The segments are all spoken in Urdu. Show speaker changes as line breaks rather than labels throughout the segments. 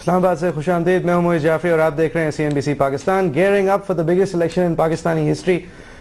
اسلام آباد سے خوش آمدید. میں ہوں موئز جعفری اور آپ دیکھ رہے ہیں CNBC Pakistan. Gearing up for the biggest election in Pakistani history.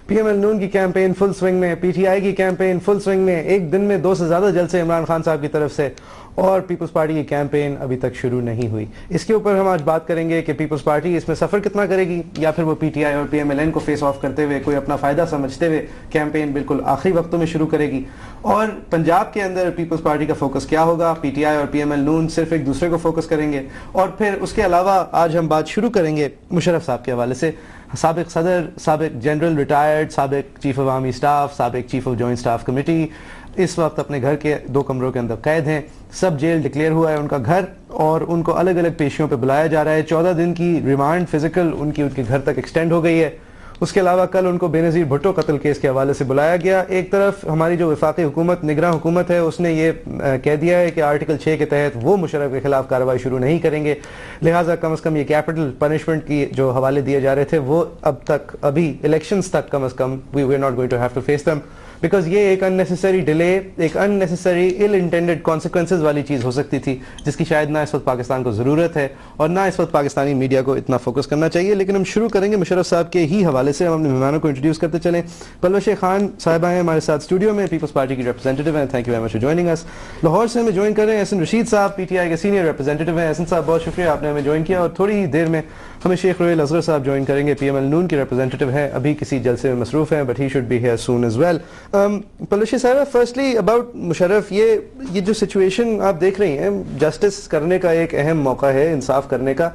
P M L نون کی کیمپین فل سوئنگ میں, پی ٹی آئی کی کیمپین فل سوئنگ میں, ایک دن میں 2 سے زیادہ جلسے عمران خان صاحب کی طرف سے, اور پیپلز پارٹی کی کیمپین ابھی تک شروع نہیں ہوئی. اس کے اوپر ہم آج بات کریں گے کہ پیپلز پارٹی اس میں سفر کتنا کرے گی, یا پھر وہ پی ٹی آئی اور پی ایم ایل این کو فیس آف کرتے ہوئے کوئی اپنا فائدہ سمجھتے ہوئے کیمپین بالکل آخری وقتوں میں شروع کرے گی, اور پنجاب کے اندر پیپلز پارٹی کا فوکس کیا ہوگا. پی ٹی آئی اور پی ایم ایل نون صرف ایک دوسرے کو فوکس کریں گے. اور پھر اس کے علاوہ آج ہم بات شروع کریں گے مشرف صاحب کے حوالے سے. سابق صدر, سابق جنرل ریٹائرڈ, سابق چیف آف آرمی اسٹاف, سابق chief of joint staff committee, اس وقت اپنے گھر کے 2 کمروں کے اندر قید ہیں. سب جیل ڈکلیئر ہوا ہے ان کا گھر, اور ان کو الگ الگ پیشیوں پہ بلایا جا رہا ہے. 14 دن کی ریمانڈ فزیکل ان کے گھر تک ایکسٹینڈ ہو گئی ہے. اس کے علاوہ کل ان کو بے نظیر بھٹو قتل کیس کے حوالے سے بلایا گیا. ایک طرف ہماری جو وفاقی حکومت, نگراں حکومت ہے, اس نے یہ کہہ دیا ہے کہ آرٹیکل 6 کے تحت وہ مشرف کے خلاف کارروائی شروع نہیں کریں گے, لہٰذا کم از کم یہ کیپٹل پنشمنٹ کی جو حوالے دیے جا رہے تھے وہ اب تک, ابھی الیکشنز تک کم از کم we are not going to have to face them, because یہ ایک unnecessary ڈیلے, ایک unnecessary ill intended consequences والی چیز ہو سکتی تھی, جس کی شاید نہ اس وقت پاکستان کو ضرورت ہے اور نہ اس وقت پاکستانی میڈیا کو اتنا فوکس کرنا چاہیے. لیکن ہم شروع کریں گے مشرف صاحب کے ہی حوالے سے. ہم اپنے مہمانوں کو انٹروڈیوس کرتے چلیں. پلوش خان صاحبہ ہیں ہمارے ساتھ اسٹوڈیو میں, پیپلز پارٹی کی ریپرزینٹیو ہیں. Thank you very much for joining us. Lahore سے ہمیں جوائن کر رہے ہیں احسن رشید صاحب, پی ٹی آئی کے سینئر ریپرزینٹیو ہیں. احسن صاحب بہت شکریہ, آپ نے ہمیں جوائن کیا. اور تھوڑی ہی دیر میں ہمیں شیخ رویل اصغر صاحب جوائن کریں گے, پی ایم ایل نون کے ریپرزینٹیو ہیں, ابھی کسی جلسے میں مصروف ہیں, but he should be here soon as well. Palwasha صاحب, فرسٹلی اباؤٹ مشرف, یہ جو سچویشن آپ دیکھ رہی ہیں, جسٹس کرنے کا ایک اہم موقع ہے, انصاف کرنے کا,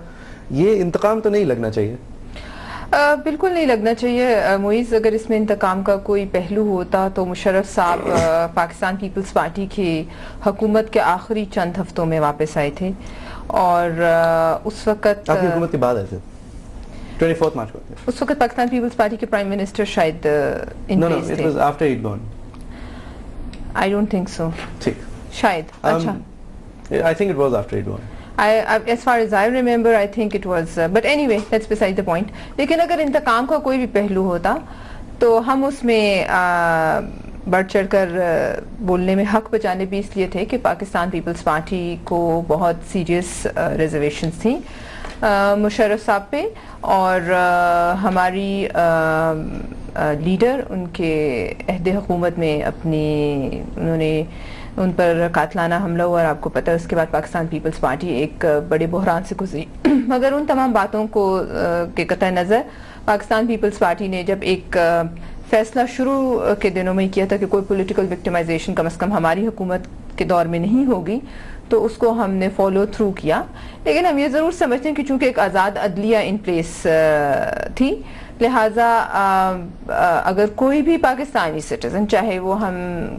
یہ انتقام تو نہیں لگنا چاہیے؟
بالکل نہیں لگنا چاہیے معیز. اگر اس میں انتقام کا کوئی پہلو ہوتا تو مشرف صاحب پاکستان پیپلز پارٹی کی حکومت کے آخری چند ہفتوں میں واپس آئے تھے, اور اس وقت
آپ کی حکومت کے بعد آئے تھے 24 مارچ کو.
اس وقت پاکستان پیپلز پارٹی کے پرائم منسٹر شاید
it was after he'd gone.
I don't think so.
ٹھیک,
شاید. اچھا,
I think it was after he'd gone.
As far as I remember, I think it was, but anyway, that's beside the point. لیکن اگر انتقام کا کوئی بھی پہلو ہوتا تو ہم اس میں بڑھ چڑھ کر بولنے میں حق بچانے بھی اس لیے تھے کہ پاکستان پیپلز پارٹی کو بہت سیریس ریزرویشنز تھیں مشرف صاحب پہ, اور ہماری لیڈر ان کے عہد حکومت میں انہوں نے ان پر قاتلانہ حملہ ہوا, اور آپ کو پتہ ہے اس کے بعد پاکستان پیپلز پارٹی ایک بڑے بحران سے گزری. مگر ان تمام باتوں کو کے قطع نظر پاکستان پیپلز پارٹی نے جب ایک فیصلہ شروع کے دنوں میں کیا تھا کہ کوئی پولیٹیکل وکٹمائزیشن کم از کم ہماری حکومت کے دور میں نہیں ہوگی, تو اس کو ہم نے فالو تھرو کیا. لیکن ہم یہ ضرور سمجھتے ہیں کہ چونکہ ایک آزاد عدلیہ ان پلیس تھی, لہٰذا اگر کوئی بھی پاکستانی سٹیزن, چاہے وہ ہم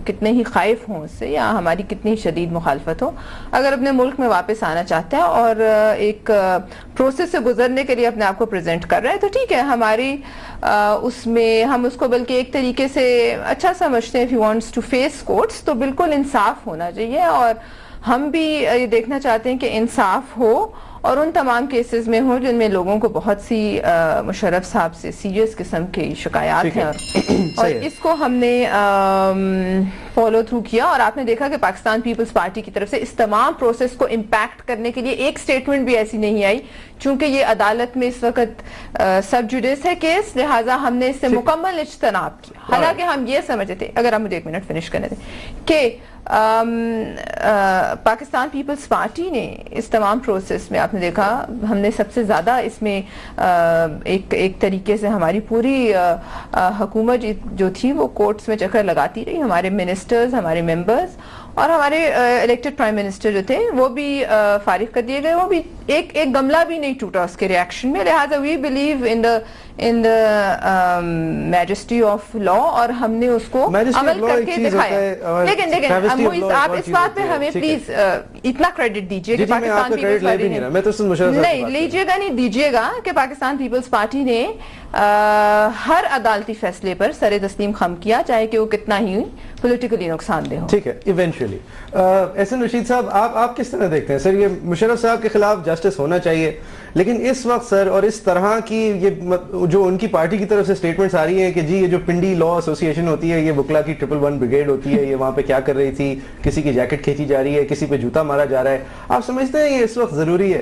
کتنے ہی خائف ہوں اس سے یا ہماری کتنی شدید مخالفت ہو, اگر اپنے ملک میں واپس آنا چاہتا ہے اور ایک پروسیس سے گزرنے کے لیے اپنے آپ کو پریزنٹ کر رہا ہے, تو ٹھیک ہے, ہماری اس میں ہم اس کو بلکہ ایک طریقے سے اچھا سمجھتے ہیں. if he wants to face courts, تو بالکل انصاف ہونا چاہیے, اور ہم بھی یہ دیکھنا چاہتے ہیں کہ انصاف ہو اور ان تمام کیسز میں ہوں جن میں لوگوں کو بہت سی مشرف صاحب سے سیریس قسم کی شکایات ہیں, اور اس کو ہم نے فالو تھرو کیا. اور آپ نے دیکھا کہ پاکستان پیپلز پارٹی کی طرف سے اس تمام پروسیس کو امپیکٹ کرنے کے لیے ایک سٹیٹمنٹ بھی ایسی نہیں آئی, چونکہ یہ عدالت میں اس وقت سب جوڈیس ہے کیس, لہٰذا ہم نے اس سے مکمل اجتناب کیا. حالانکہ ہم یہ سمجھتے تھے, اگر آپ مجھے 1 منٹ فنش کرنے دیں, کہ پاکستان پیپلز پارٹی نے اس تمام پروسیس میں, آپ نے دیکھا, ہم نے سب سے زیادہ اس میں ایک طریقے سے ہماری پوری حکومت جو تھی وہ کورٹس میں چکر لگاتی رہی. ہمارے منسٹرز, ہمارے ممبرز اور ہمارے الیکٹڈ پرائم منسٹر جو تھے وہ بھی فارغ کر دیے گئے, وہ بھی ایک گملہ بھی نہیں ٹوٹا اس کے ریئیکشن میں. لہٰذا we believe in the majesty of law, اور ہم نے اس کو عمل کر کے دکھایا. لیکن آپ اس بات پہ ہمیں پلیز اتنا کریڈٹ دیجیے کہ پاکستان پیپلز پارٹی نے, نہیں لیجیے گا, نہیں دیجیے گا, کہ پاکستان پیپلز پارٹی نے ہر عدالتی فیصلے پر سر تسلیم خم کیا, چاہے کہ وہ کتنا ہی پولیٹیکلی نقصان دہ ہو.
ٹھیک ہے, ایونچولی. احسن رشید صاحب, آپ کس طرح دیکھتے ہیں سر, یہ مشرف صاحب کے خلاف جسٹس ہونا چاہیے, لیکن اس وقت سر, اور اس طرح کی یہ جو ان کی پارٹی کی طرف سے سٹیٹمنٹس آ رہی ہیں کہ جی یہ جو پنڈی لا ایسوسیشن ہوتی ہے, یہ وکلا کی 111 بریگیڈ ہوتی ہے, یہ وہاں پہ کیا کر رہی تھی, کسی کی جیکٹ کھینچی جا رہی ہے, کسی پہ جوتا مارا جا رہا ہے, آپ سمجھتے ہیں یہ اس وقت ضروری ہے؟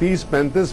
30-35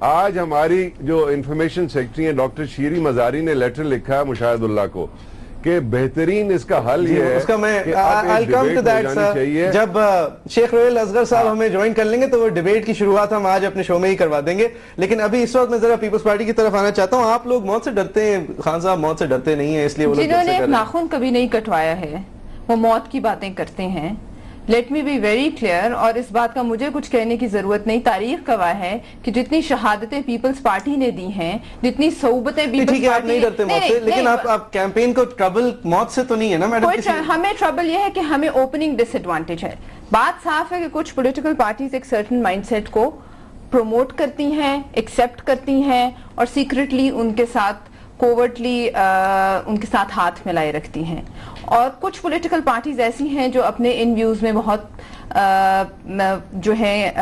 آج ہماری جو انفارمیشن سیکرٹری ہیں ڈاکٹر شیری مزاری نے لیٹر لکھا ہے مشاہد اللہ کو کہ بہترین اس کا حل یہ ہے
اس کا میں
کہ اب ایک
I'll come to
debate who
that,
جانی
sir.
چاہیے.
جب شیخ رویل اصغر صاحب ہمیں جوائن کر لیں گے تو وہ ڈیبیٹ کی شروعات ہم آج اپنے شو میں ہی کروا دیں گے. لیکن ابھی اس وقت میں ذرا پیپلز پارٹی کی طرف آنا چاہتا ہوں. آپ لوگ موت سے ڈرتے ہیں, خان صاحب موت سے ڈرتے نہیں ہیں, اس لیے وہ لوگ
جنہوں نے
جلسے کر رہے ہیں.
ناخن کبھی نہیں کٹوایا ہے وہ موت کی باتیں کرتے ہیں. Let me be very clear, اور اس بات کا مجھے کچھ کہنے کی ضرورت نہیں, تاریخ گواہ ہے کہ جتنی شہادتیں پیپلز پارٹی نے دی ہیں, جتنی صحبتیں پیپلز
ٹھیک ہے, آپ
پارٹی
نہیں ڈرتے موت سے, لیکن آپ کیمپین کو ٹربل موت سے تو نہیں ہے نا میڈم؟
ہمیں ٹربل یہ ہے کہ ہمیں اوپننگ ڈس ایڈوانٹیج ہے. بات صاف ہے کہ کچھ پولیٹیکل پارٹیز ایک سرٹن مائنڈ سیٹ کو پروموٹ کرتی ہیں, ایکسیپٹ کرتی ہیں, اور سیکرٹلی ان کے ساتھ کوورٹلی ان کے ساتھ ہاتھ ملائے رکھتی ہیں. اور کچھ پولیٹیکل پارٹیز ایسی ہیں جو اپنے ان ویوز میں بہت جو ہے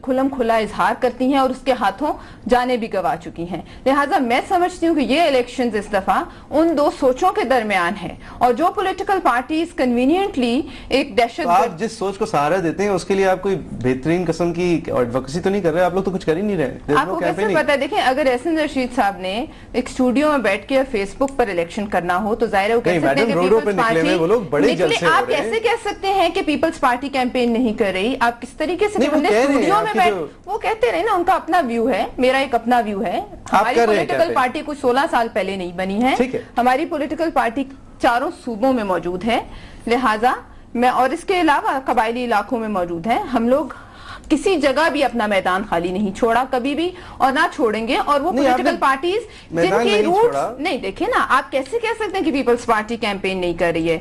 کھلم کھلا اظہار کرتی ہیں اور اس کے ہاتھوں جانے بھی گوا چکی ہیں. لہٰذا میں سمجھتی ہوں کہ یہ الیکشنز اس دفعہ ان دو سوچوں کے درمیان ہے, اور جو پولیٹیکل پارٹیز کنوینئنٹلی ایک دہشت
آپ جس سوچ کو سہارا دیتے ہیں اس کے لیے آپ کوئی بہترین قسم کی ایڈوکیسی تو نہیں کر رہے, آپ لوگ تو کچھ کر ہی نہیں رہے.
آپ کو کیسے پتا ہے؟ دیکھیں, اگر احسن رشید صاحب نے ایک اسٹوڈیو میں بیٹھ کے فیس بک پر الیکشن کرنا ہو تو ظاہر ہے وہ کہہ سکتے ہیں کہ پیپلز پارٹی, آپ کیسے کہہ سکتے ہیں کہ پیپلز پارٹی کیمپین نہیں کر رہی؟ آپ کس طریقے سے اسٹوڈیو میں بیٹھ, وہ کہتے رہے نا, ان کا اپنا ویو ہے, میرا ایک اپنا ویو ہے. ہماری پولیٹیکل پارٹی کوئی 16 سال پہلے نہیں بنی ہے, ہماری پولیٹیکل پارٹی چاروں صوبوں میں موجود ہے. لہٰذا میں, اور اس کے علاوہ قبائلی علاقوں میں موجود ہے, ہم لوگ کسی جگہ بھی اپنا میدان خالی نہیں چھوڑا کبھی بھی, اور نہ چھوڑیں گے. اور وہ پولیٹیکل پارٹیز جن کے روٹس نہیں, دیکھیں نا, آپ کیسے کہہ سکتے ہیں کہ پیپلز پارٹی کیمپین نہیں کر رہی ہے؟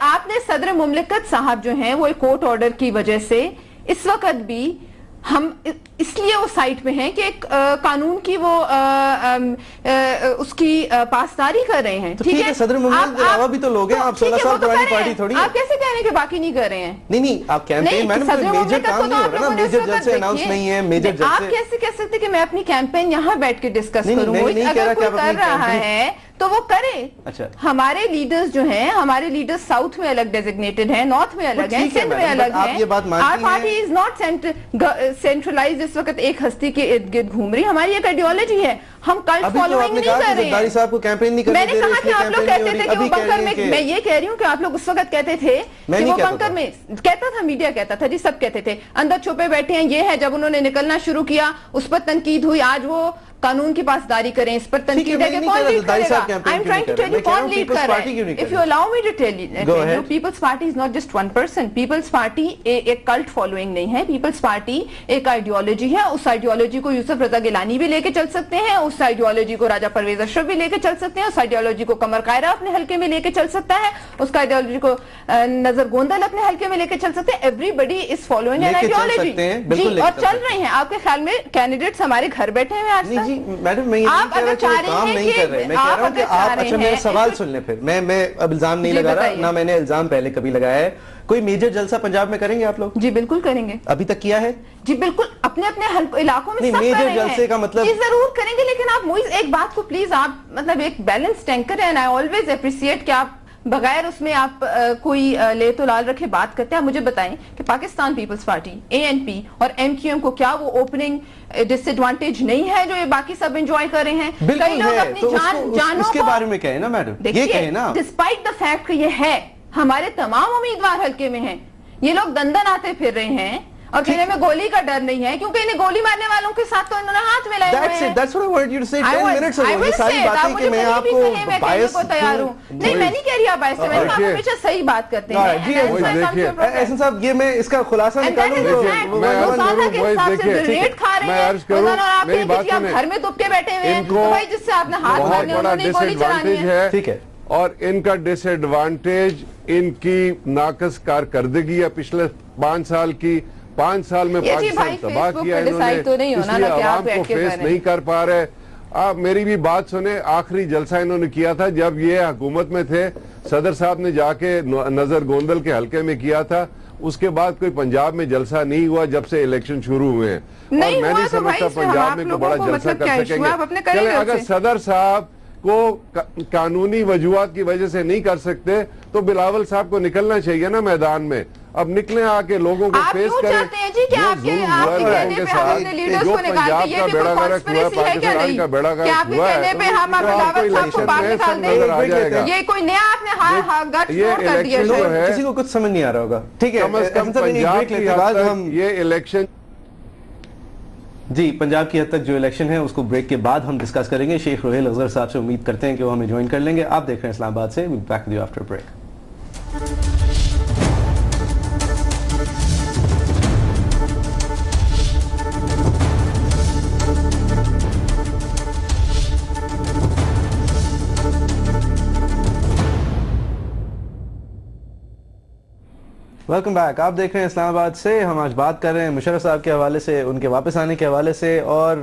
آپ نے صدر مملکت صاحب جو ہیں وہ ایک کورٹ آرڈر کی وجہ سے اس وقت بھی ہم اس لیے وہ سائٹ میں ہیں کہ ایک قانون کی وہ اس کی پاسداری کر رہے ہیں.
ٹھیک ہے, صدر مملکت کے علاوہ بھی تو لوگ ہیں, آپ 16 سال پرانی پارٹی تھوڑی.
آپ کیسے کہہ رہے ہیں کہ باقی نہیں کر رہے ہیں؟
نہیں, آپ کیمپین میڈم کوئی میجر کام نہیں ہو رہا نا, میجر جلسے اناؤنس نہیں ہے, میجر جلسے.
آپ کیسے کہہ سکتے کہ میں اپنی کیمپین یہاں بیٹھ کے ڈسکس کروں؟ اگر کوئی کر رہا ہے تو وہ کرے. ہمارے لیڈرز جو ہیں, ہمارے لیڈرز ساؤتھ میں الگ ڈیزگنیٹڈ ہیں, نارتھ میں الگ ہیں, سندھ میں الگ ہیں. Our party is not centralize اس وقت ایک ہستی کے ارد گرد گھوم رہی. ہماری ایک آئیڈیالوجی ہے, ہم کلٹ فالوئنگ نہیں کر رہے ہیں.
صاحب کو کیمپین نہیں کرنے دے رہے,
میں نے کہا کہ آپ لوگ کہتے تھے کہ وہ بنکر میں, میں یہ کہہ رہی ہوں کہ آپ لوگ اس وقت کہتے تھے کہ وہ بنکر میں, کہتا تھا میڈیا کہتا تھا, جی سب کہتے تھے اندر چھپے بیٹھے ہیں. یہ ہے جب انہوں نے نکلنا شروع کیا اس پر تنقید ہوئی, آج وہ قانون کی پاسداری کریں, اس پر تنقید ہے کہ کون لیڈ کرے گا. I am trying to tell you کون لیڈ کر رہا ہے. If you allow me to tell you, People's Party is not just one person. People's Party ایک کلٹ فالوئنگ نہیں ہے. People's Party ایک آئیڈیالوجی ہے. اس آئیڈیالوجی کو یوسف رضا گیلانی بھی لے کے چل سکتے ہیں, اس آئیڈیالوجی کو راجہ پرویز اشرف بھی لے کے چل سکتے ہیں, اس آئیڈیالوجی کو قمر قائرہ اپنے حلقے میں لے کے چل سکتا ہے, اس آئیڈیالوجی کو نظر گوندل اپنے حلقے میں لے کے چل سکتے ہیں. Everybody is following an ideology. جی, اور چل رہے ہیں. آپ کے خیال میں کینڈیڈیٹس ہمارے گھر بیٹھے ہیں آج تک؟
میڈم آپ اگر چاہ رہے ہیں کہ میں کہہ رہا ہوں کہ آپ, اچھا میرا سوال سن لیں پھر, میں اب الزام نہیں لگا رہا, نہ میں نے الزام پہلے کبھی لگایا ہے. کوئی میجر جلسہ پنجاب میں کریں گے آپ لوگ؟
جی بالکل کریں گے.
ابھی تک کیا ہے؟
جی بالکل, اپنے اپنے علاقوں میں سب کر رہے ہیں.
میجر جلسے کا مطلب
جی ضرور کریں گے, لیکن آپ موئز ایک بات کو پلیز, آپ مطلب ایک بیلنس ٹینکر ہے, and I always appreciate کہ آپ بغیر اس میں آپ کوئی لے تو لال رکھے بات کرتے ہیں. آپ مجھے بتائیں کہ پاکستان پیپلز پارٹی, ANP اور MQM کو کیا وہ اوپننگ ڈس ایڈوانٹیج نہیں ہے جو یہ باقی سب انجوائے کر رہے ہیں؟ کئی لوگ اپنی جانوں
اس کے بارے میں کہیں نا میڈم, یہ کہیں نا.
ڈسپائٹ دا فیکٹ کہ یہ ہے, ہمارے تمام امیدوار حلقے میں ہیں, یہ لوگ دندن آتے پھر رہے ہیں, اور کہنے میں گولی کا ڈر نہیں ہے, کیونکہ انہیں گولی مارنے والوں کے ساتھ تو انہوں نے ہاتھ ملائے ہوئے ہیں.
That's what I wanted you to say 10 minutes ago. یہ ساری باتیں کہ میں آپ کو باعث
تیار ہوں. نہیں, میں نہیں کہہ رہی آپ باعث سے, میں آپ ہمیشہ صحیح بات کرتے ہیں.
جی احسن صاحب, یہ میں اس کا خلاصہ نکالوں
ریٹ کھا رہے ہیں, اور آپ کہیں کہ آپ گھر میں دب کے بیٹھے ہوئے ہیں, تو بھائی جس سے آپ نے ہاتھ مارنے انہوں نے گولی چلانی ہے.
ٹھیک ہے,
اور ان کا ڈس ایڈوانٹیج ان کی ناقص کارکردگی ہے پچھلے 5 سال کی. 5 سال میں پاکستان تباہ کیا انہوں نے, اس لیے عوام کو فیس نہیں کر پا رہے. آپ میری بھی بات سنیں, آخری جلسہ انہوں نے کیا تھا جب یہ حکومت میں تھے, صدر صاحب نے جا کے نظر گوندل کے حلقے میں کیا تھا. اس کے بعد کوئی پنجاب میں جلسہ نہیں ہوا جب سے الیکشن شروع ہوئے ہیں, اور میں نہیں سمجھتا پنجاب میں کوئی بڑا جلسہ کر سکیں گے. اگر صدر صاحب کو قانونی وجوہات کی وجہ سے نہیں کر سکتے تو بلاول صاحب کو نکلنا چاہیے نا میدان میں. اب نکلیں, آ کے لوگوں کو فیس کریں.
آپ کیوں چاہتے ہیں جی ٹھیک ہے آپ کے کہنے پہ ہم اپنے لیڈرز کو نکالتے یہ بھی کوئی کانسپریسی ہے کیا نہیں کہ آپ کے کہنے پہ ہم بلاول صاحب کو باہر نکال دیں یہ کوئی نیا آپ نے گٹ نوٹ کر دیا ہے
کسی کو کچھ سمجھ نہیں آ رہا ہوگا ٹھیک ہے
کم از کم پنجاب کی حد تک یہ الیکشن
جی پنجاب کی حد تک جو الیکشن ہے اس کو بریک کے بعد ہم ڈسکس کریں گے شیخ روہیل اظہر صاحب سے امید کرتے ہیں کہ وہ ہمیں جوائن کر لیں گے آپ دیکھ رہے ہیں اسلام آباد سے back with you after break welcome back آپ دیکھ رہے ہیں اسلام آباد سے ہم آج بات کر رہے ہیں مشرف صاحب کے حوالے سے ان کے واپس آنے کے حوالے سے اور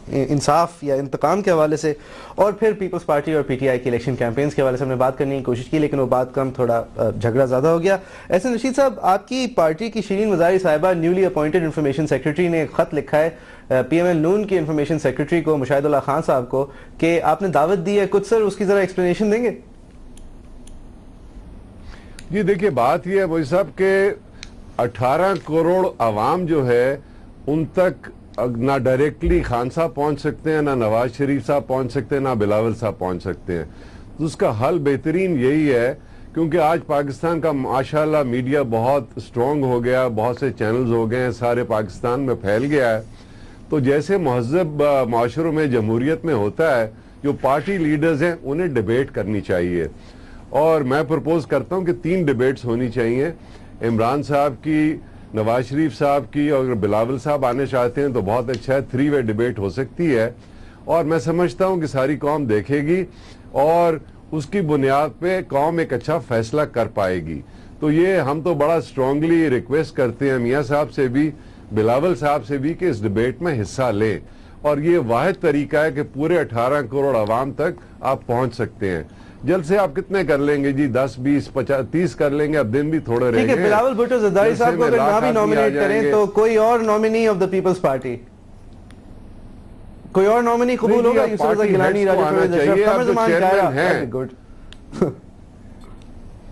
انصاف یا انتقام کے حوالے سے اور پھر پیپلز پارٹی اور پی ٹی آئی کی الیکشن کیمپینز کے حوالے سے ہم نے بات کرنے کی کوشش کی لیکن وہ بات کم تھوڑا جھگڑا زیادہ ہو گیا احسن رشید صاحب آپ کی پارٹی کی شیرین مزاری صاحبہ نیولی اپوائنٹڈ انفارمیشن سیکرٹری نے ایک خط لکھا ہے پی ایم ایل نون کی انفارمیشن سیکرٹری کو مشاہد اللہ خان صاحب کو کہ آپ نے دعوت دی ہے کچھ سر اس کی ذرا ایکسپلینیشن دیں گے
جی دیکھیے بات یہ ہے مجھے صاحب کہ 18 کروڑ عوام جو ہے ان تک نہ ڈائریکٹلی خان صاحب پہنچ سکتے ہیں نہ نواز شریف صاحب پہنچ سکتے ہیں نہ بلاول صاحب پہنچ سکتے ہیں تو اس کا حل بہترین یہی ہے کیونکہ آج پاکستان کا ماشاءاللہ میڈیا بہت سٹرونگ ہو گیا بہت سے چینلز ہو گئے ہیں سارے پاکستان میں پھیل گیا ہے تو جیسے مہذب معاشروں میں جمہوریت میں ہوتا ہے جو پارٹی لیڈرز ہیں انہیں ڈیبیٹ کرنی چاہیے اور میں پرپوز کرتا ہوں کہ 3 ڈیبیٹس ہونی چاہیے عمران صاحب کی نواز شریف صاحب کی اور اگر بلاول صاحب آنے چاہتے ہیں تو بہت اچھا ہے 3 وے ڈیبیٹ ہو سکتی ہے اور میں سمجھتا ہوں کہ ساری قوم دیکھے گی اور اس کی بنیاد پہ قوم ایک اچھا فیصلہ کر پائے گی تو یہ ہم تو بڑا سٹرونگلی ریکویسٹ کرتے ہیں میاں صاحب سے بھی بلاول صاحب سے بھی کہ اس ڈیبیٹ میں حصہ لیں اور یہ واحد طریقہ ہے کہ پورے 18 کروڑ عوام تک آپ پہنچ سکتے ہیں جلد سے آپ کتنے کر لیں گے جی 10 20 50 30 کر لیں گے اب دن بھی تھوڑے رہ گئے
بلاول بھٹو زرداری صاحب کو اگر نہ بھی نومینیٹ کریں تو کوئی اور نومینی آف دا پیپلز پارٹی کوئی اور نومینی قبول ہوگا یوسف رضا گیلانی راجہ فروز اشرف قمر زمان قاہرہ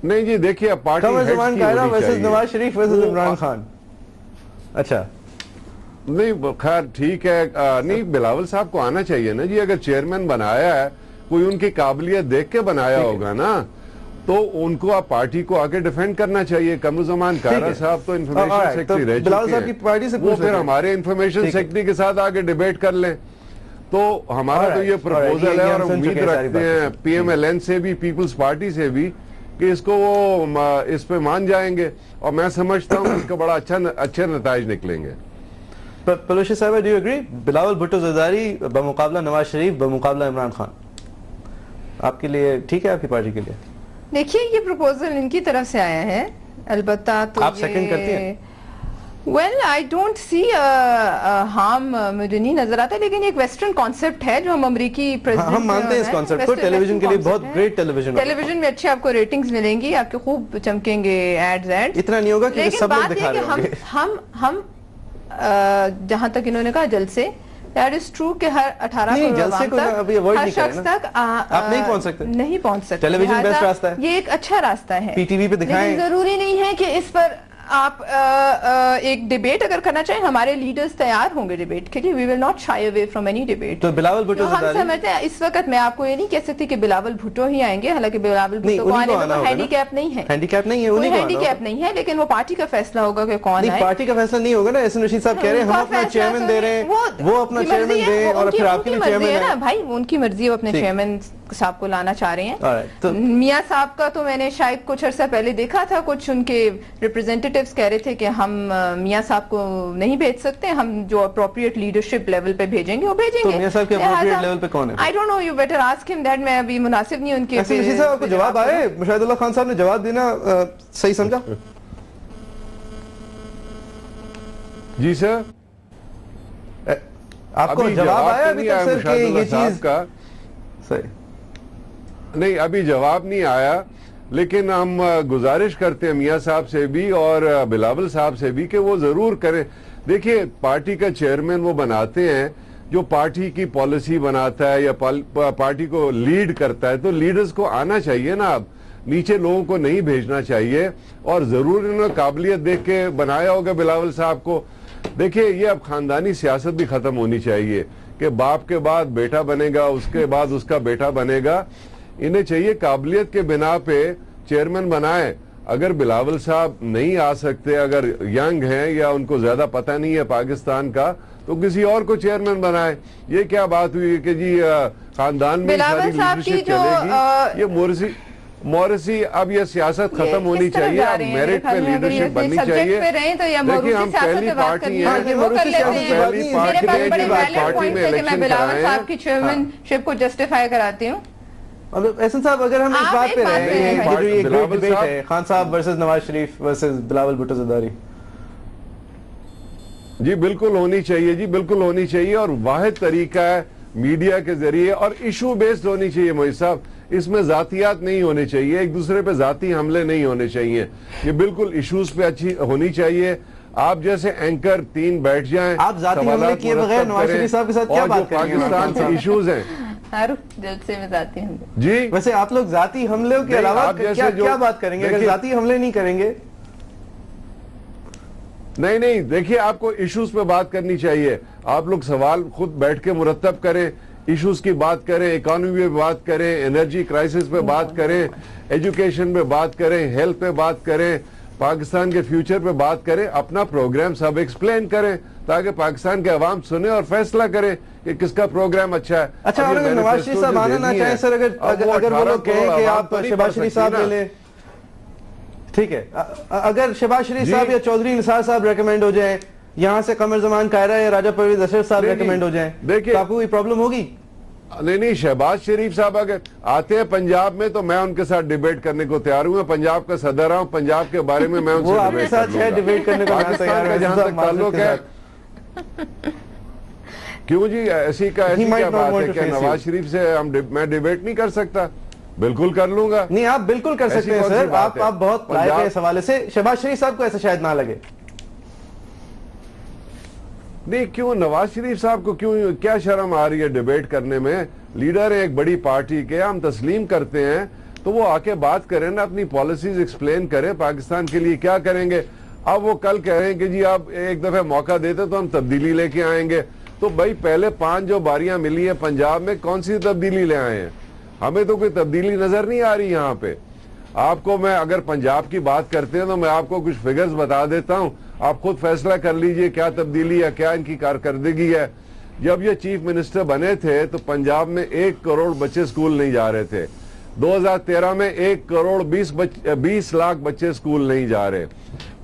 نہیں جی دیکھیے پارٹی
قمر زمان قاہرہ ورسز نواز شریف ورسز عمران خان اچھا
نہیں خیر ٹھیک ہے نہیں بلاول صاحب کو آنا چاہیے نا جی اگر چیئرمین بنایا ہے کوئی ان کی قابلیت دیکھ کے بنایا ہوگا نا تو ان کو آپ پارٹی کو آگے ڈیفینڈ کرنا چاہیے قمر زمان قاہرہ صاحب تو انفارمیشن سیکرٹری رہ چکے ہیں وہ پھر ہمارے انفارمیشن سیکرٹری کے ساتھ آگے ڈیبیٹ کر لیں تو ہمارا تو یہ پروپوزل ہے اور امید رکھتے ہیں پی ایم ایل این سے بھی پیپلز پارٹی سے بھی کہ اس کو وہ اس پہ مان جائیں گے اور میں سمجھتا ہوں اس کا بڑا اچھے نتائج نکلیں گے
پلوشی صاحبہ do you agree Bilawal Bhutto Zardari بمقابلہ نواز شریف بمقابلہ عمران خان آپ کے لیے ٹھیک ہے آپ کی پارٹی کے لیے
دیکھیے یہ پروپوزل ان کی طرف سے آیا ہے البتہ تو
آپ سیکنڈ کرتی ہیں
well I don't see harm مجھے نہیں نظر آتا لیکن ایک ویسٹرن کانسیپٹ ہے جو ہم امریکی
ہم مانتے ہیں اس کانسیپٹ کو ٹیلی ویژن کے لیے بہت گریٹ ٹیلی ویژن
میں اچھے آپ کو ریٹنگز ملیں گی آپ کے خوب چمکیں گے ایڈز
اتنا نہیں ہوگا کہ سب لوگ دکھا رہے ہوں گے
ہم جہاں تک انہوں نے کہا جلسے دیٹ از ٹرو کہ ہر 18 ہر شخص تک
آپ نہیں پہنچ سکتے
ٹیلی ویژن بیسٹ راستہ ہے یہ ایک اچھا راستہ ہے
پی ٹی وی پہ دکھائیں
ضروری نہیں ہے کہ اس پر آپ ایک ڈیبیٹ اگر کرنا چاہیں ہمارے لیڈرز تیار ہوں گے ڈیبیٹ کے لیے we will not shy away from any debate
تو بلاول بھٹو
ہم سمجھتے ہیں اس وقت میں آپ کو یہ نہیں کہہ سکتی کہ بلاول بھٹو ہی آئیں گے حالانکہ بلاول بھٹو کو آنے میں ہینڈی کیپ نہیں ہے ہینڈی کیپ نہیں ہے لیکن وہ پارٹی کا فیصلہ ہوگا کہ کون آئے
پارٹی کا فیصلہ نہیں ہوگا نا احسن رشید صاحب کہہ رہے ہیں ہم اپنا چیئرمین دے رہے ہیں وہ اپنا چیئرمین دیں اور پھر آپ کے چیئرمین
ہے نا بھائی ان کی مرضی وہ اپنے چیئرمین صاحب کو لانا چاہ رہے ہیں میاں صاحب کا تو میں نے شاید کچھ عرصہ پہلے دیکھا تھا کچھ ان کے ریپرزینٹیٹیوز کہہ رہے تھے کہ ہم میاں صاحب کو نہیں بھیج سکتے ہم جو اپروپریٹ لیڈرشپ لیول پہ بھیجیں گے وہ بھیجیں گے
میاں صاحب کے اپروپریٹ لیول پہ کون ہے
I don't know you better ask him that میں ابھی مناسب نہیں ان کے
اسی صاحب آپ کو جواب آئے مشاہد اللہ خان صاحب نے جواب دینا صحیح سمجھا
جی سر
آپ کو جواب آیا ابھی تک سر کہ یہ چیز
کا
صحیح
نہیں ابھی جواب نہیں آیا لیکن ہم گزارش کرتے ہیں میاں صاحب سے بھی اور بلاول صاحب سے بھی کہ وہ ضرور کریں دیکھیے پارٹی کا چیئرمین وہ بناتے ہیں جو پارٹی کی پالیسی بناتا ہے یا پارٹی کو لیڈ کرتا ہے تو لیڈرز کو آنا چاہیے نا اب نیچے لوگوں کو نہیں بھیجنا چاہیے. اور ضرور انہوں نے قابلیت دیکھ کے بنایا ہوگا بلاول صاحب کو. دیکھیے یہ اب خاندانی سیاست بھی ختم ہونی چاہیے کہ باپ کے بعد بیٹا بنے گا, اس کے بعد اس کا بیٹا بنے گا. انہیں چاہیے قابلیت کے بنا پہ چیئرمین بنائے. اگر بلاول صاحب نہیں آ سکتے, اگر ینگ ہیں یا ان کو زیادہ پتہ نہیں ہے پاکستان کا, تو کسی اور کو چیئرمین بنائے. یہ کیا بات ہوئی کہ جی خاندان میں ساری لیڈرشپ چلے گی؟ یہ مورسی اب یہ سیاست ختم ہونی چاہیے, اب میرٹ پہ لیڈرشپ بننی چاہیے. دیکھیں ہم پہلی پارٹی ہیں, پارٹی میں الیکشن
بلاول صاحب کی چیئرمین شپ کو جسٹیفائی کراتی ہوں.
احسن صاحب اگر ہم اس بات پہ رہے ہیں جو یہ گریٹ ڈیبیٹ ہے خان صاحب ورسز نواز شریف ورسز بلاول بھٹو زرداری,
جی بالکل ہونی چاہیے, جی بالکل ہونی چاہیے. اور واحد طریقہ ہے میڈیا کے ذریعے, اور ایشو بیسڈ ہونی چاہیے محیط صاحب. اس میں ذاتیات نہیں ہونے چاہیے, ایک دوسرے پہ ذاتی حملے نہیں ہونے چاہیے. یہ بالکل ایشوز پہ اچھی ہونی چاہیے. آپ جیسے اینکر 3 بیٹھ جائیں,
آپ ذاتی حملے کیے بغیر نواز شریف صاحب کے ساتھ کیا بات کریں گے؟
پاکستان کے ایشوز ہیں
جلسے میں ذاتی حملے,
جی
ویسے آپ لوگ ذاتی حملے کے علاوہ کیا بات کریں گے اگر ذاتی حملے نہیں کریں گے؟
نہیں دیکھیے آپ کو ایشوز پہ بات کرنی چاہیے. آپ لوگ سوال خود بیٹھ کے مرتب کریں, ایشوز کی بات کریں, اکانومی پہ بات کریں, انرجی کرائسس پہ بات کریں, ایجوکیشن پہ بات کریں, ہیلتھ پہ بات کریں, پاکستان کے فیوچر پہ بات کریں. اپنا پروگرام سب ایکسپلین کریں تاکہ پاکستان کے عوام سنیں اور فیصلہ کریں کہ کس کا پروگرام اچھا ہے.
اچھا, اور اگر نواز شریف صاحب آنا نہ چاہیں سر, اگر وہ لوگ کہیں کہ آپ شہباز شریف صاحب لے لیں, ٹھیک ہے, اگر شہباز شریف صاحب یا چودھری نثار صاحب ریکمینڈ ہو جائیں, یہاں سے قمر زمان قاہرہ یا راجہ پرویز اشرف صاحب ریکمینڈ ہو جائیں, تو آپ کو کوئی پرابلم ہوگی؟
نہیں, شہباز شریف صاحب اگر آتے ہیں پنجاب میں تو میں ان کے ساتھ ڈیبیٹ کرنے کو تیار ہوں. پنجاب کا صدر ہوں, پنجاب کے بارے میں ان سے
ڈیبیٹ کرنے کو
پاکستان کا جہاں تک تعلق ہے. کیوں جی, ایسی کیا بات ہے کہ نواز شریف سے میں ڈیبیٹ نہیں کر سکتا؟ بالکل کر لوں گا.
نہیں, آپ بالکل کر سکتے ہیں سر, آپ بہت لائق ہیں اس حوالے سے. شہباز شریف صاحب کو ایسا شاید نہ لگے.
نہیں, کیوں نواز شریف صاحب کو کیا شرم آ رہی ہے ڈیبیٹ کرنے میں؟ لیڈر ہے ایک بڑی پارٹی کے, ہم تسلیم کرتے ہیں, تو وہ آ کے بات کریں نا, اپنی پالیسیز ایکسپلین کریں پاکستان کے لیے کیا کریں گے. اب وہ کل کہہ رہے ہیں کہ جی آپ ایک دفعہ موقع دیتے تو ہم تبدیلی لے کے آئیں گے. تو بھائی پہلے 5 جو باریاں ملی ہیں پنجاب میں, کون سی تبدیلی لے آئے ہیں؟ ہمیں تو کوئی تبدیلی نظر نہیں آ رہی یہاں پہ. آپ کو میں اگر پنجاب کی بات کرتے ہیں تو میں آپ کو کچھ فگرز بتا دیتا ہوں, آپ خود فیصلہ کر لیجئے کیا تبدیلی ہے, کیا ان کی کارکردگی ہے. جب یہ چیف منسٹر بنے تھے تو پنجاب میں 1 کروڑ بچے سکول نہیں جا رہے تھے. 2013 میں 1 کروڑ 20 لاکھ بچے سکول نہیں جا رہے.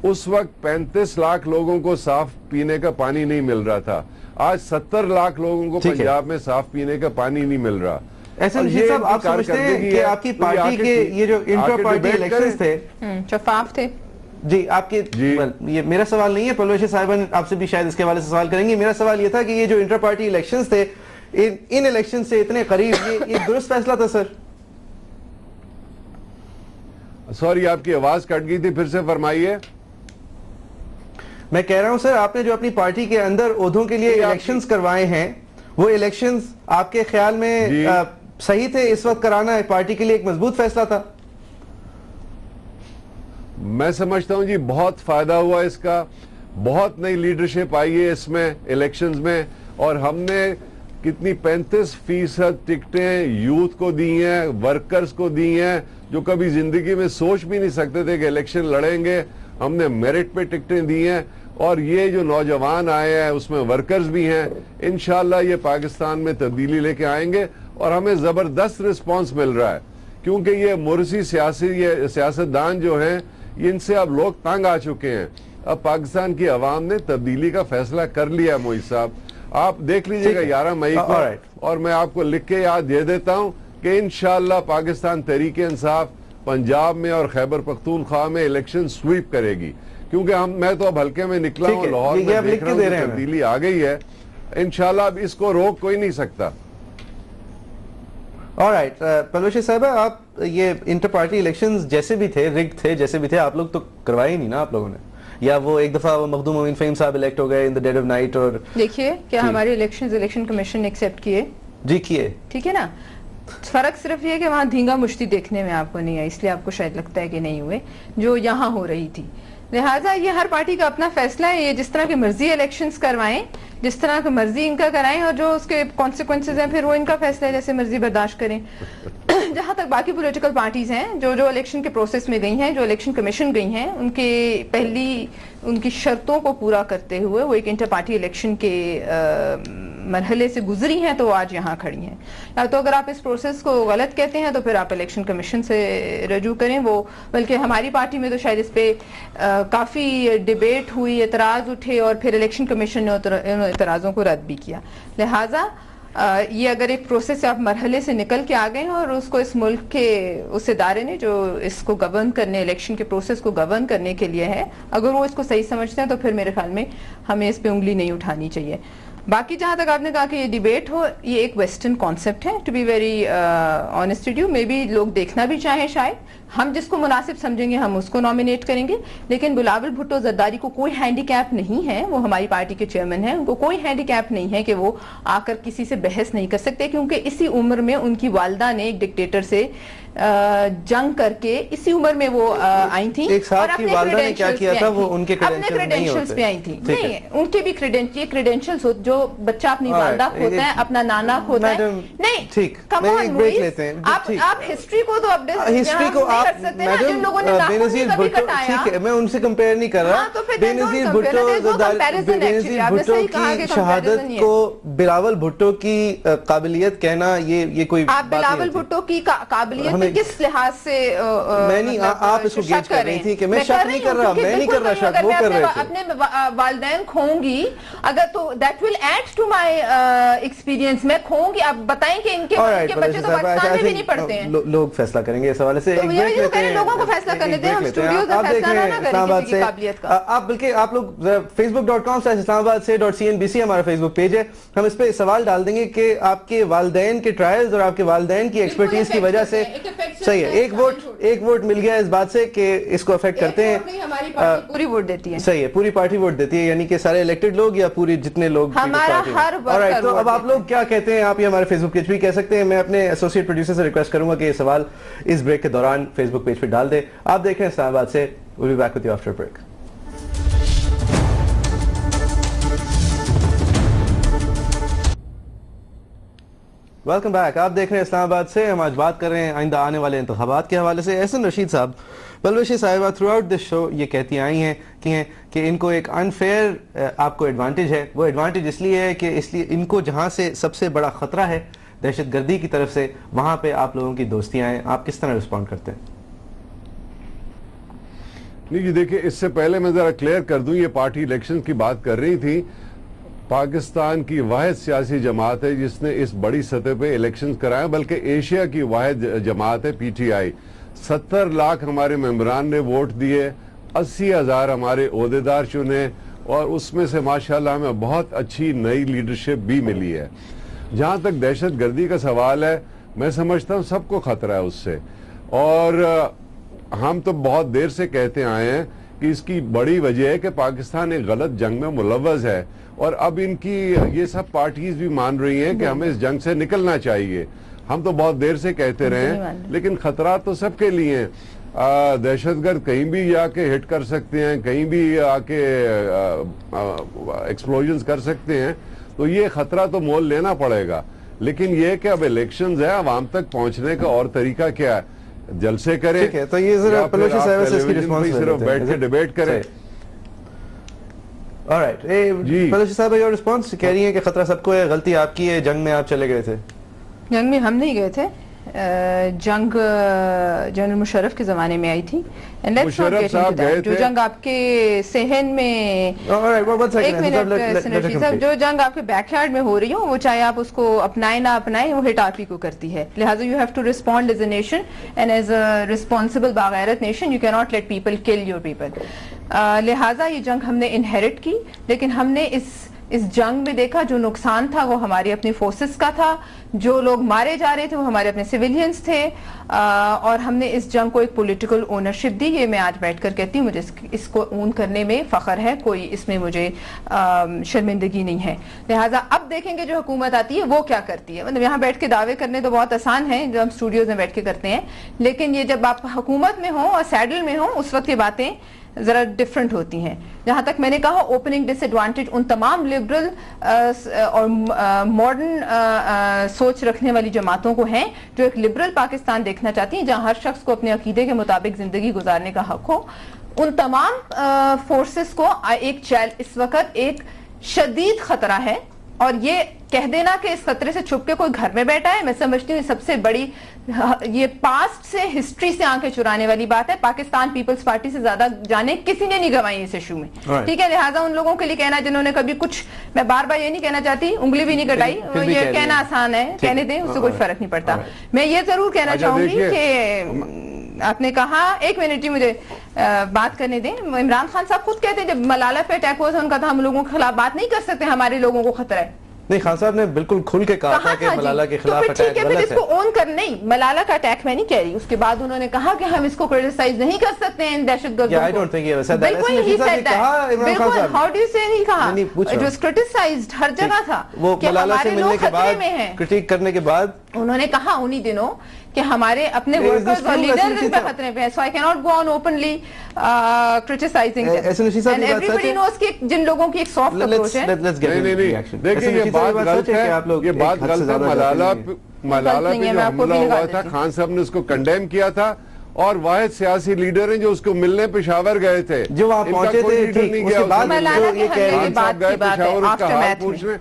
اس وقت 35 لاکھ لوگوں کو صاف پینے کا پانی نہیں مل رہا تھا. آج 70 لاکھ لوگوں کو پنجاب میں صاف پینے کا پانی نہیں مل رہا.
ایسا نہیں صاحب, آپ سمجھتے ہیں کہ آپ کی پارٹی کے یہ جو انٹرا پارٹی الیکشنز تھے
شفاف تھے؟
جی, آپ کے یہ میرا سوال نہیں ہے, پرویز صاحبان آپ سے بھی شاید اس کے حوالے سے سوال کریں گے. میرا سوال یہ تھا کہ یہ جو انٹر پارٹی الیکشنز تھے, ان الیکشن سے اتنے قریب, یہ درست فیصلہ تھا سر؟
سوری, آپ کی آواز کٹ گئی تھی, پھر سے فرمائیے.
میں کہہ رہا ہوں سر, آپ نے جو اپنی پارٹی کے اندر عہدوں کے لیے الیکشنز کروائے ہیں, وہ الیکشنز آپ کے خیال میں صحیح تھے اس وقت کرانا؟ پارٹی کے لیے ایک مضبوط فیصلہ تھا؟
میں سمجھتا ہوں جی بہت فائدہ ہوا اس کا. بہت نئی لیڈرشپ آئی ہے اس میں الیکشنز میں, اور ہم نے کتنی 35% ٹکٹیں یوتھ کو دی ہیں, ورکرز کو دی ہیں, جو کبھی زندگی میں سوچ بھی نہیں سکتے تھے کہ الیکشن لڑیں گے. ہم نے میرٹ پہ ٹکٹیں دی ہیں, اور یہ جو نوجوان آئے ہیں اس میں ورکرز بھی ہیں. انشاءاللہ یہ پاکستان میں تبدیلی لے کے آئیں گے, اور ہمیں زبردست رسپانس مل رہا ہے, کیونکہ یہ مرسی سیاستدان جو ہیں, ان سے اب لوگ تنگ آ چکے ہیں. اب پاکستان کی عوام نے تبدیلی کا فیصلہ کر لیا ہے. محیط صاحب آپ دیکھ لیجئے گا 11 مئی کو, اور میں آپ کو لکھ کے یاد دے دیتا ہوں کہ انشاءاللہ پاکستان تحریک انصاف پنجاب میں اور خیبر پختونخوا میں الیکشن سویپ کرے گی. کیونکہ میں تو اب ہلکے میں نکلا ہوں, لاہور میں دیکھ رہا ہوں کہ تبدیلی آ گئی ہے. انشاءاللہ اب اس کو روک کوئی نہیں سکتا.
آلرائٹ, پرویز صاحب, آپ یہ انٹر پارٹی الیکشنز جیسے بھی تھے, رگڈ تھے, جیسے بھی تھے, آپ لوگ تو کروائے ہی نہیں نا آپ لوگوں نے, یا وہ ایک دفعہ مخدوم امین فہیم صاحب الیکٹ ہو گئے ان دی ڈیڈ آف نائٹ. اور
دیکھیے کیا ہمارے الیکشن کمیشن نے ایکسیپٹ کیے؟
جی کیے,
ٹھیک ہے نا. فرق صرف یہ ہے کہ وہاں دھینگا مشتی دیکھنے میں آپ کو نہیں آئی، اس لیے آپ کو شاید لگتا ہے کہ نہیں ہوئے جو یہاں ہو رہی تھی. لہٰذا یہ ہر پارٹی کا اپنا فیصلہ ہے، یہ جس طرح کی مرضی الیکشنز کروائیں، جس طرح کی مرضی ان کا کرائیں، اور جو اس کے کانسیکوینسز ہیں پھر وہ ان کا فیصلہ ہے، جیسے مرضی برداشت کریں. جہاں تک باقی پولیٹیکل پارٹیز ہیں جو الیکشن کے پروسیس میں گئی ہیں، جو الیکشن کمیشن گئی ہیں، ان کے پہلی ان کی شرطوں کو پورا کرتے ہوئے وہ ایک انٹر پارٹی الیکشن کے مرحلے سے گزری ہیں، تو آج یہاں کھڑی ہیں. یا تو اگر آپ اس پروسیس کو غلط کہتے ہیں تو پھر آپ الیکشن کمیشن سے رجوع کریں. وہ بلکہ ہماری پارٹی میں تو شاید اس پہ کافی ڈیبیٹ ہوئی، اعتراض اٹھے، اور پھر الیکشن کمیشن نے ان اعتراضوں کو رد بھی کیا. لہٰذا یہ اگر ایک پروسیس سے آپ مرحلے سے نکل کے آ گئے ہیں اور اس کو اس ملک کے اس ادارے نے جو اس کو گورن کرنے، الیکشن کے پروسیس کو گورن کرنے کے لیے ہے، اگر وہ اس کو صحیح سمجھتے ہیں تو پھر میرے خیال میں ہمیں اس پہ انگلی نہیں اٹھانی چاہیے. باقی جہاں تک آپ نے کہا کہ یہ ڈیبیٹ ہو، یہ ایک ویسٹرن کانسیپٹ ہے. To be very honest with you, maybe لوگ دیکھنا بھی چاہیں، شاید ہم جس کو مناسب سمجھیں گے ہم اس کو نامینیٹ کریں گے. لیکن بلاول بھٹو زرداری کو کوئی ہینڈی کیپ نہیں ہے، وہ ہماری پارٹی کے چیئرمین ہیں، ان کو کوئی ہینڈی کیپ نہیں ہے کہ وہ آ کر کسی سے بحث نہیں کر سکتے، کیونکہ اسی عمر میں ان کی والدہ نے ایک ڈکٹیٹر سے جنگ کر کے اسی عمر میں وہ آئی تھیں، اور اپنے کریڈینشلز پہ آئی تھیں. نہیں، ان کے بھی کریڈینشلز جو بچہ اپنی والدہ کھوتا ہے، اپنا نانا کھوتا ہے. نہیں، آپ ہسٹری کو تو ہسٹری کو
میں ان سے کمپیئر نہیں کر رہا. بینظیر بھٹو کی شہادت کو بلاول بھٹو کی قابلیت کہنا، یہ کوئی
بلاول بھٹو کی قابلیت کس لحاظ سے
میں نہیں، آپ اس کو گیج کر رہی تھی کہ میں شک نہیں کر رہا، میں نہیں کر رہا شک، وہ کر رہے تھے.
اپنے والدین کھوں گی اگر تو that will add to my experience. میں کھوں گی، آپ بتائیں کہ ان کے بچے تو پاکستان میں بھی نہیں پڑھتے ہیں.
لوگ فیصلہ کریں گے اس حوالے سے.
لوگوں کو فیصلہ کرنے دیں، ہم اسٹوڈیوز میں فیصلہ نہ کریں کسی کی قابلیت کا.
آپ بلکہ آپ لوگ facebook.com/islamabad.se ہمارا فیس بک پیج ہے، ہم اس پہ سوال ڈال دیں گے کہ آپ کے والدین کے ٹرائلز اور آپ کے والدین کی ایکسپرٹیز کی وجہ سے صحیح ہے ایک ووٹ مل گیا اس بات سے کہ اس کو افیکٹ کرتے ہیں.
ہماری پارٹی پوری ووٹ دیتی ہے.
صحیح ہے، پوری پارٹی ووٹ دیتی ہے، یعنی کہ سارے الیکٹڈ لوگ یا پوری جتنے لوگ.
ہمارا ہر ورکر.
تو اب آپ لوگ کیا کہتے ہیں، آپ یہ ہمارے فیس بک پیج بھی کہہ سکتے ہیں. میں اپنے ایسوسیٹ پروڈیوسر سے ریکویسٹ کروں گا کہ یہ سوال اس بریک کے دوران فیس بک پیج پہ ڈال دے. آپ دیکھ رہے ہیں اسلام آباد سے. We'll be back with you after a break. Welcome back. آپ دیکھ رہے ہیں اسلام آباد سے. ہم آج بات کر رہے ہیں آئندہ آنے والے انتخابات کے حوالے سے. احسن رشید صاحب، بلوچی صاحبہ تھرو آؤٹ دس شو یہ کہتی آئی ہیں کہ ان کو ایک انفیئر آپ کو ایڈوانٹیج ہے. وہ ایڈوانٹیج اس لیے ہے کہ اس لیے ان کو جہاں سے سب سے بڑا خطرہ ہے دہشت گردی کی طرف سے، وہاں پہ آپ لوگوں کی دوستیاں ہیں. آپ کس طرح رسپونڈ کرتے ہیں؟
نہیں جی، دیکھیں اس سے پہلے میں ذرا کلیئر کر دوں، یہ پارٹی الیکشن کی بات کر رہی تھی. پاکستان کی واحد سیاسی جماعت ہے جس نے اس بڑی سطح پہ الیکشن کرائے، بلکہ ایشیا کی واحد جماعت ہے پی ٹی آئی. 70 لاکھ ہمارے ممبران نے ووٹ دیے، 80,000 ہمارے عہدیدار چنے، اور اس میں سے ماشاءاللہ ہمیں بہت اچھی نئی لیڈرشپ بھی ملی ہے. جہاں تک دہشت گردی کا سوال ہے، میں سمجھتا ہوں سب کو خطرہ ہے اس سے، اور ہم تو بہت دیر سے کہتے آئے ہیں کہ اس کی بڑی وجہ ہے کہ پاکستان ایک غلط جنگ میں ملوث ہے، اور اب ان کی یہ سب پارٹیز بھی مان رہی ہیں کہ ہمیں اس جنگ سے نکلنا چاہیے. ہم تو بہت دیر سے کہتے رہے ہیں، لیکن خطرات تو سب کے لیے ہیں. دہشت گرد کہیں بھی آ کے ہٹ کر سکتے ہیں، کہیں بھی آ کے ایکسپلوژنز کر سکتے ہیں، تو یہ خطرہ تو مول لینا پڑے گا. لیکن یہ کہ اب الیکشنز ہے، عوام تک پہنچنے کا اور طریقہ کیا ہے؟ جلسے کریں،
تو یہ ذرا بلوچی صاحب سے اس کی رسپانس
صرف بیٹھ کے ڈیبیٹ کریں.
بلوچی صاحب یہ رسپانس کہہ رہی ہیں کہ خطرہ سب کو ہے، غلطی آپ کی ہے، جنگ میں آپ چلے گئے تھے.
جنگ میں ہم نہیں گئے تھے، جنگ جنرل مشرف کے زمانے میں آئی تھی.
مشرف صاحب گئے تھے.
جو جنگ آپ کے صحن میں، ایک منٹ، جو جنگ آپ کے بیک یارڈ میں ہو رہی ہو، وہ چاہے آپ اس کو اپنائیں نہ اپنائیں، وہ ہٹ آپ ہی کو کرتی ہے. لہٰذا you have to respond as a nation and as a responsible باغیرت nation. You can not let people kill your people. لہٰذا یہ جنگ ہم نے انہیرٹ کی، لیکن ہم نے اس اس جنگ میں دیکھا جو نقصان تھا وہ ہماری اپنی فورسز کا تھا, جو لوگ مارے جا رہے تھے وہ ہمارے اپنے سویلینز تھے, اور ہم نے اس جنگ کو ایک پولیٹیکل اونرشپ دی. یہ میں آج بیٹھ کر کہتی ہوں, مجھے اس کو اون کرنے میں فخر ہے, کوئی اس میں مجھے شرمندگی نہیں ہے. لہٰذا اب دیکھیں گے جو حکومت آتی ہے وہ کیا کرتی ہے. مطلب یہاں بیٹھ کے دعوے کرنے تو بہت آسان ہیں جو ہم اسٹوڈیوز میں بیٹھ کے کرتے ہیں, لیکن یہ جب آپ حکومت میں ہوں اور سیڈل میں ہوں اس وقت یہ باتیں ذرا ڈفرنٹ ہوتی ہیں. جہاں تک میں نے کہا اوپننگ ڈس ایڈوانٹیج ان تمام لبرل اور ماڈرن سوچ رکھنے والی جماعتوں کو ہیں جو ایک لبرل پاکستان دیکھنا چاہتی ہیں جہاں ہر شخص کو اپنے عقیدے کے مطابق زندگی گزارنے کا حق ہو. ان تمام فورسز کو اس وقت ایک شدید خطرہ ہے, اور یہ کہہ دینا کہ اس خطرے سے چھپ کے کوئی گھر میں بیٹھا ہے, میں سمجھتی ہوں یہ سب سے بڑی, یہ پاسٹ سے ہسٹری سے آنکھیں چرانے والی بات ہے. پاکستان پیپلز پارٹی سے زیادہ جانے کسی نے نہیں گنوائی اس ایشو میں, ٹھیک ہے. لہٰذا ان لوگوں کے لیے کہنا جنہوں نے کبھی کچھ, میں بار بار یہ نہیں کہنا چاہتی انگلی بھی نہیں کٹائی, یہ کہنا آسان ہے, کہنے دیں, اس سے کوئی فرق نہیں پڑتا. میں یہ ضرور کہنا چاہوں گی کہ آپ نے کہا, ایک منٹ جی مجھے بات کرنے دیں. عمران خان صاحب خود کہتے ہیں جب ملالہ پہ اٹیک ہوا تھا ان کا تھا ہم لوگوں کے خلاف بات نہیں کر سکتے, ہمارے لوگوں کو خطرہ ہے.
نہیں, خان صاحب نے بالکل کھل کے کہا تھا کہ ملالہ کے خلاف اٹیک غلط ہے. اس کو اون
کر, نہیں ملالہ کا اٹیک میں نہیں کہہ رہی. اس کے بعد انہوں نے کہا کہ ہم اس کو کرٹیسائز نہیں کر سکتے ہیں دہشت گردوں کو. بالکل ہی سیڈ ہے, بالکل. ہاؤ ڈو یو سے نہیں کہا, اٹ واز کرٹیسائزڈ ہر جگہ تھا.
وہ ملالہ سے ملنے کے بعد, کرٹیک کرنے کے بعد
انہوں نے کہا انہی دنوں کہ ہمارے اپنے ورکرز اور لیڈرز ان پہ خطرے پہ ہیں, so I cannot go on openly criticizing them. And everybody knows کہ جن لوگوں کی ایک soft approach ہے.
دیکھیں یہ بات غلط ہے, یہ بات غلط ہے. ملالہ پہ جو حملہ ہوا تھا خان صاحب نے اس کو کنڈیم کیا تھا, اور واحد سیاسی لیڈر ہیں جو اس کو ملنے پشاور گئے تھے,
جو وہاں پہنچے تھے.
ملالہ کے حملے کے بعد کی بات ہے, after math میں.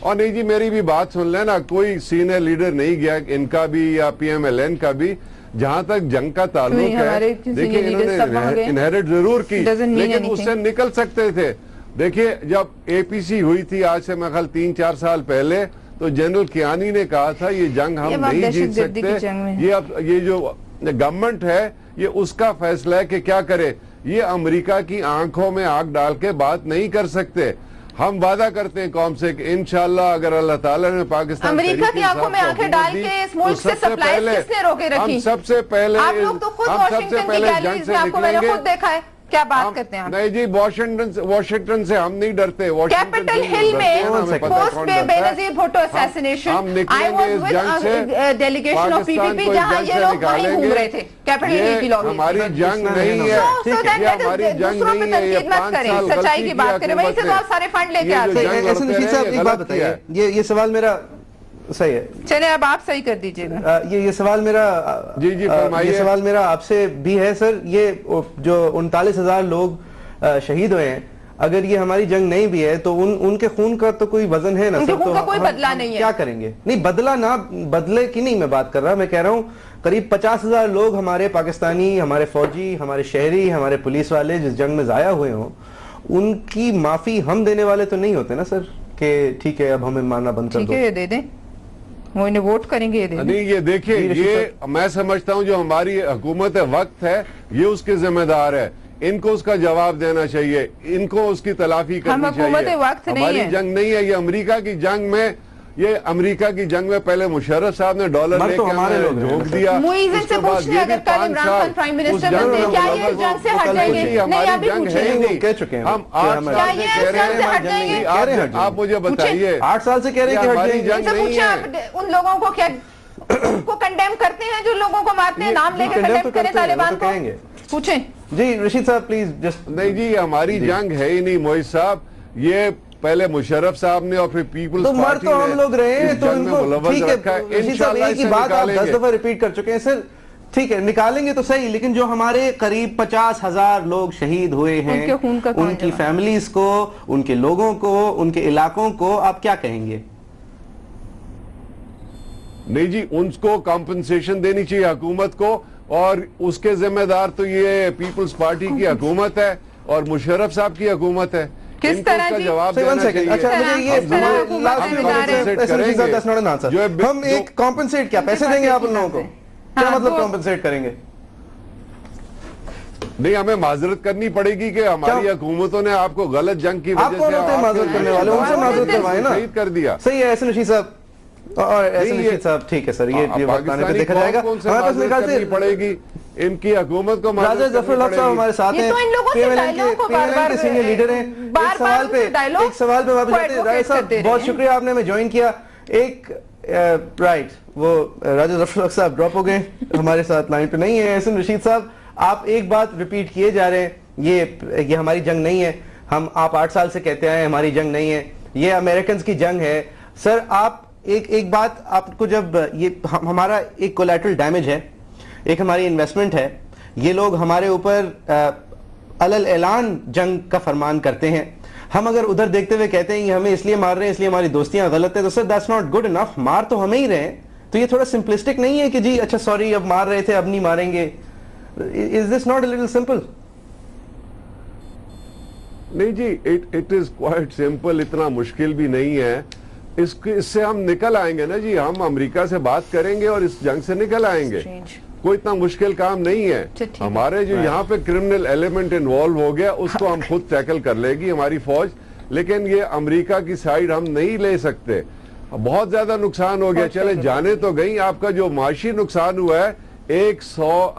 اور نہیں جی میری بھی بات سن لینا, کوئی سینئر لیڈر نہیں گیا ان کا بھی یا پی ایم ایل این کا بھی. جہاں تک جنگ کا تعلق ہے, دیکھیں انہوں نے انہیریٹ ضرور کی لیکن اس سے نکل سکتے تھے. دیکھیے جب اے پی سی ہوئی تھی آج سے میں خیال 3-4 سال پہلے, تو جنرل کیانی نے کہا تھا یہ جنگ ہم نہیں جیت سکتے, یہ جو گورنمنٹ ہے یہ اس کا فیصلہ ہے کہ کیا کرے. یہ امریکہ کی آنکھوں میں آنکھ ڈال کے بات نہیں کر سکتے. ہم وعدہ کرتے ہیں قوم سے کہ انشاءاللہ اگر اللہ تعالیٰ نے پاکستان
امریکہ کی آنکھوں میں آنکھیں ڈال کے اس ملک سے سپلائز کس نے روکے رکھی؟
ہم سب سے پہلے,
آپ لوگ تو خود واشنگٹن کی گیلریز میں, آپ کو میں نے خود دیکھا ہے, کیا بات کرتے ہیں.
نہیں جی واشنگٹن سے ہم نہیں ڈرتے.
کیپٹل ہل میں پوسٹ پہ Benazir Bhutto assassination, I was with delegation of P P P, جہاں یہ لوگ وہیں گھوم رہے تھے. کیپٹل ہل کی لوگ
ہماری جنگ نہیں ہے, یہ ہماری جنگ نہیں ہے. یہ 5 سال
سچائی کی بات کریں, وہیں سے بہت سارے فنڈ لے کے آتے ہیں.
ایسے نشید صاحب ایک بات بتائیے, یہ سوال میرا صحیح ہے,
چلیں اب آپ صحیح کر دیجئے گا.
یہ سوال میرا, یہ سوال میرا آپ سے بھی ہے سر. یہ جو 39,000 لوگ شہید ہوئے ہیں, اگر یہ ہماری جنگ نہیں بھی ہے تو ان کے خون کا تو کوئی وزن ہے نا سر,
تو کوئی بدلہ نہیں ہے.
کیا کریں گے؟ نہیں بدلہ نہ, بدلے کی نہیں میں بات کر رہا, میں کہہ رہا ہوں قریب 50,000 لوگ ہمارے پاکستانی, ہمارے فوجی, ہمارے شہری, ہمارے پولیس والے جس جنگ میں ضائع ہوئے ہوں, ان کی معافی ہم دینے والے تو نہیں ہوتے نا سر کہ ٹھیک ہے اب ہمیں مارنا بند کر دو.
ٹھیک ہے یہ دے دیں, وہ انہیں ووٹ کریں گے.
نہیں یہ دیکھیں, یہ میں سمجھتا ہوں جو ہماری حکومت وقت ہے یہ اس کے ذمہ دار ہے, ان کو اس کا جواب دینا چاہیے, ان کو اس کی تلافی کرنی چاہیے. ہماری جنگ نہیں ہے, یہ امریکہ کی جنگ میں, یہ امریکہ کی جنگ میں پہلے مشرف صاحب نے ڈالر لے کے ہمیں جھونک دیا.
موئیزن سے پوچھنے اگر کل عمران خان پرائم منسٹر بنتے کیا یہ اس جنگ سے ہٹ جائیں گے؟
ہماری جنگ ہے ہی نہیں,
کہہ چکے ہیں
ہم 8 سال سے کہہ رہے ہیں. آپ مجھے بتائیے,
8 سال سے کہہ رہے ہیں کہ
ہماری جنگ نہیں ہے.
ان لوگوں کو کیا کو کنڈیم کرتے ہیں جو لوگوں کو مارتے ہیں, نام لے کے کنڈیم کریں طالبان کو, پوچھیں.
جی رشید صاحب پلیز جسٹ.
نہیں جی ہماری جنگ ہے ہی نہیں موئز صاحب, یہ پہلے مشرف صاحب نے اور پھر پیپلز پارٹی نے
تو ہم لوگ رہے ہیں تو ان کو ٹھیک ہے. رشید صاحب ایک ہی بات آپ 10 دفعہ ریپیٹ کر چکے ہیں سر, ٹھیک ہے نکالیں گے تو صحیح, لیکن جو ہمارے قریب 50,000 لوگ شہید ہوئے ہیں ان کی فیملیز کو, ان کے لوگوں کو, ان کے علاقوں کو آپ کیا کہیں گے؟
نہیں جی ان کو کمپنسیشن دینی چاہیے حکومت کو, اور اس کے ذمہ دار تو یہ پیپلز پارٹی کی حکومت ہے اور مشرف صاحب کی حکومت ہے.
کس طرح
کا جواب دینا چاہیے.
ہم ایک کمپنسیٹ کیا پیسے دیں گے آپ ان لوگوں کو, کیا مطلب کمپنسیٹ کریں گے؟
نہیں ہمیں معذرت کرنی پڑے گی کہ ہماری حکومتوں نے آپ کو غلط جنگ کی
آپ
وجہ
کون
سے
ہوتے ہیں معذرت کرنے والے؟ ان سے معذرت کروائیں نا.
شہید کر دیا.
صحیح ہے احسن رشید صاحب اور احسن رشید صاحب ٹھیک ہے سر یہ وقت آنے پہ دیکھا جائے گا. ہمارے پاس میرے خیال سے
پڑے گی ان کی حکومت کو
راجہ ظفر اللہ صاحب ہمارے ساتھ ہیں, PMLN کے سینئر لیڈر ہیں. ایک سوال پہ واپس جاتے ہیں. راجہ صاحب بہت شکریہ آپ نے ہمیں جوائن کیا. ایک رائٹ وہ راجہ ظفر اللہ صاحب ڈراپ ہو گئے, ہمارے ساتھ لائن پہ نہیں ہے. احسن رشید صاحب آپ ایک بات ریپیٹ کیے جا رہے ہیں, یہ ہماری جنگ نہیں ہے. آپ 8 سال سے کہتے آئے ہماری جنگ نہیں ہے, یہ امریکنز کی جنگ ہے. سر آپ ایک بات آپ کو, جب یہ ہمارا ایک کولیٹرل ڈیمیج ہے, ایک ہماری انویسٹمنٹ ہے, یہ لوگ ہمارے اوپر علل اعلان جنگ کا فرمان کرتے ہیں. ہم اگر ادھر دیکھتے ہوئے کہتے ہیں کہ ہمیں اس لیے مار رہے ہیں, اس لیے ہماری دوستیاں غلط ہیں, تو سر دیٹس ناٹ گڈ انف. مار تو ہمیں ہی رہے ہیں, تو یہ تھوڑا سمپلسٹک نہیں ہے کہ جی اچھا سوری اب مار رہے تھے اب نہیں ماریں گے. Is this not a little simple?
نہیں جی, اٹ از کوائٹ سمپل, اتنا مشکل بھی نہیں ہے. اس سے ہم نکل آئیں گے نا جی, ہم امریکہ سے بات کریں گے اور اس جنگ سے نکل آئیں گے. کوئی اتنا مشکل کام نہیں ہے. ہمارے جو یہاں پہ کرمنل ایلیمنٹ انوالو ہو گیا اس کو ہم خود ٹیکل کر لے گی ہماری فوج, لیکن یہ امریکہ کی سائیڈ ہم نہیں لے سکتے. بہت زیادہ نقصان ہو گیا, چلے جانے تو گئی. آپ کا جو معاشی نقصان ہوا ہے 100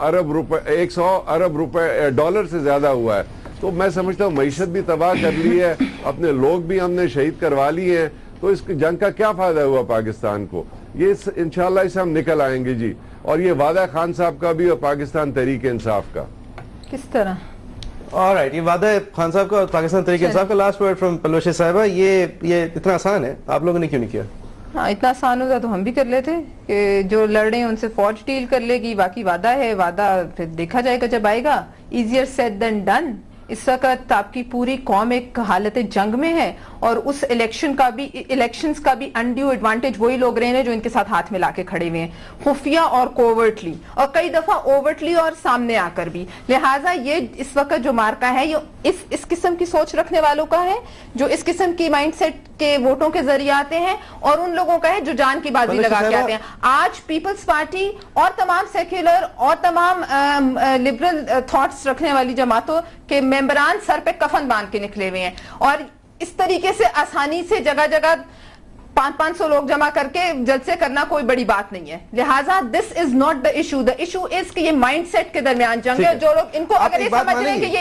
ارب روپے ڈالر سے زیادہ ہوا ہے, تو میں سمجھتا ہوں معیشت بھی تباہ کر لی ہے, اپنے لوگ بھی ہم نے شہید کروا لیے ہیں. تو اس جنگ کا کیا فائدہ ہوا پاکستان کو؟ یہ انشاءاللہ اسے ہم نکل آئیں گے جی. اور یہ وعدہ خان صاحب کا بھی اور پاکستان تحریک انصاف کا.
کس طرح؟
آلرائٹ, یہ وعدہ خان صاحب کا اور پاکستان تحریک انصاف کا. لاسٹ ورڈ فرام پلوشی صاحبہ, یہ اتنا آسان ہے, آپ لوگوں نے کیوں نہیں کیا؟
ہاں اتنا آسان ہوتا تو ہم بھی کر لیتے کہ جو لڑ رہے ہیں ان سے فوج ڈیل کر لے گی. باقی وعدہ ہے, وعدہ پھر دیکھا جائے گا جب آئے گا. Easier sad then done. اس وقت آپ کی پوری قوم ایک حالت جنگ میں ہے, اور اس الیکشنز کا بھی انڈیو ایڈوانٹیج وہی لوگ رہے ہیں جو ان کے ساتھ ہاتھ ملا کے کھڑے ہوئے ہیں, خفیہ اور کوورٹلی, اور کئی دفعہ اوورٹلی اور سامنے آ کر بھی. لہٰذا یہ اس وقت جو مارکا ہے یہ اس قسم کی سوچ رکھنے والوں کا ہے, جو اس قسم کی مائنڈ سیٹ کے ووٹوں کے ذریعے آتے ہیں, اور ان لوگوں کا ہے جو جان کی بازی لگا کے آتے ہیں. آج پیپلز پارٹی اور تمام سیکولر اور تمام لبرل تھاٹس رکھنے والی جماعتوں کے ممبران سر پہ کفن باندھ کے نکلے ہوئے ہیں, اور اس طریقے سے آسانی سے جگہ جگہ 500 لوگ جمع کر کے جلسے کرنا کوئی بڑی بات نہیں ہے. لہٰذا this is not the issue. The issue is کہ یہ مائنڈ سیٹ کے درمیان جنگ ہے. جو لوگ ان کو اگر یہ سمجھ رہے ہیں کہ یہ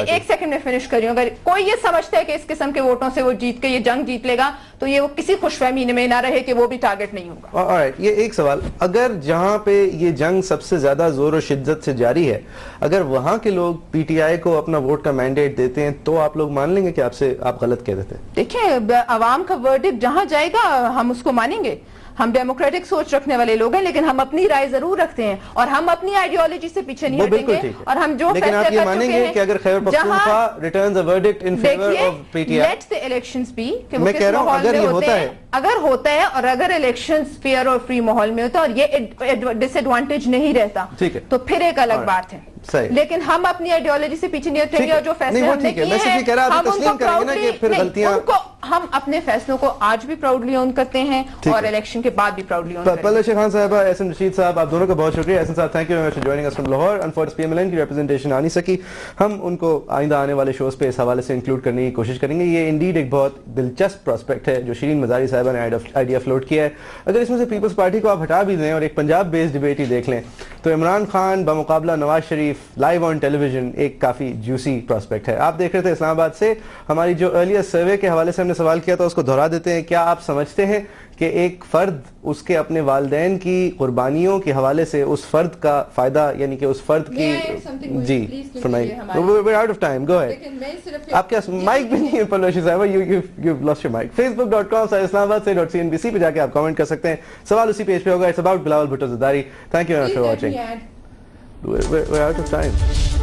ایک سیکنڈ میں فنش کر رہی ہوں, اگر کوئی یہ سمجھتا ہے کہ اس قسم کے ووٹوں سے وہ جیت کے یہ جنگ جیت لے گا, تو یہ وہ کسی خوش فہمی میں نہ رہے کہ وہ بھی ٹارگٹ نہیں ہوگا.
یہ ایک سوال, اگر جہاں پہ یہ جنگ سب سے زیادہ زور و شدت سے جاری ہے, اگر وہاں کے لوگ پی ٹی آئی کو اپنا ووٹ کا مینڈیٹ دیتے ہیں, تو آپ لوگ مان لیں گے کہ آپ غلط کہہ دیتے ہیں؟
دیکھیں, عوام کا ورڈکٹ جہاں جائے گا ہم اس کو مانیں گے. ہم ڈیموکریٹک سوچ رکھنے والے لوگ ہیں, لیکن ہم اپنی رائے ضرور رکھتے ہیں, اور ہم اپنی آئیڈیالوجی سے پیچھے نہیں ہٹیں گے. اور ہم جو
لیکن آپ یہ مانیں گے کہ اگر Khyber Pakhtunkhwa returns a verdict in favour of P T I,
let's the elections بھی کہ
میں کہہ رہا ہوں اگر یہ ہوتا ہے,
اگر ہوتا ہے, اور اگر الیکشنز فیئر اور فری ماحول میں ہوتا ہے اور یہ ڈس ایڈوانٹیج نہیں رہتا, تو پھر ایک الگ بات ہے. لیکن ہم اپنی آئیڈیالوجی سے پیچھے نہیں ہٹیں گے, اور جو فیصلے ہم نے کیے ہیں ہم اپنے فیصلوں کو آج بھی پراؤڈلی اون کرتے ہیں, اور الیکشن کے بعد بھی پراؤڈلی اون کرتے ہیں.
پلوشی خان صاحبہ, احسن رشید صاحب, آپ دونوں کا بہت شکریہ. احسن صاحب thank you very much for joining us from Lahore. Unfortunately PMLN کی ریپرزنٹیشن آ نہیں سکی, ہم ان کو آئندہ آنے والے شوز پہ اس حوالے سے انکلوڈ کرنے کی کوشش کریں گے. یہ انڈیڈ ایک بہت دلچسپ پراسپیکٹ ہے جو شرین مزاری صاحبہ نے آئیڈیا فلوٹ کیا ہے. اگر اس میں سے پیپلز پارٹی کو آپ ہٹا بھی دیں اور ایک پنجاب بیسڈ ڈبیٹ ہی دیکھ لیں, تو عمران خان بمقابلہ نواز شریف لائیو آن ٹیلی ویژن ایک کافی جوسی پراسپیکٹ ہے. آپ دیکھ رہے تھے اسلام آباد سے. ہماری جو ارلیئر سروے کے حوالے سے ہم نے سوال کیا تھا اس کو دہرا دیتے ہیں. کیا آپ سمجھتے ہیں کہ ایک فرد اس کے اپنے والدین کی قربانیوں کے حوالے سے اس فرد کا فائدہ, یعنی کہ اس فرد کی جی فرمائیے, we're out of time, go ahead. آپ کے مائک بھی نہیں ہے پلوشی صاحبہ, you've lost your mic. facebook.com/islamabad.cnbc پہ جا کے آپ کامنٹ کر سکتے ہیں. سوال اسی پیج پہ ہوگا. It's about Bilawal Bhutto Zardari. Thank you very much for watching. We're out of time.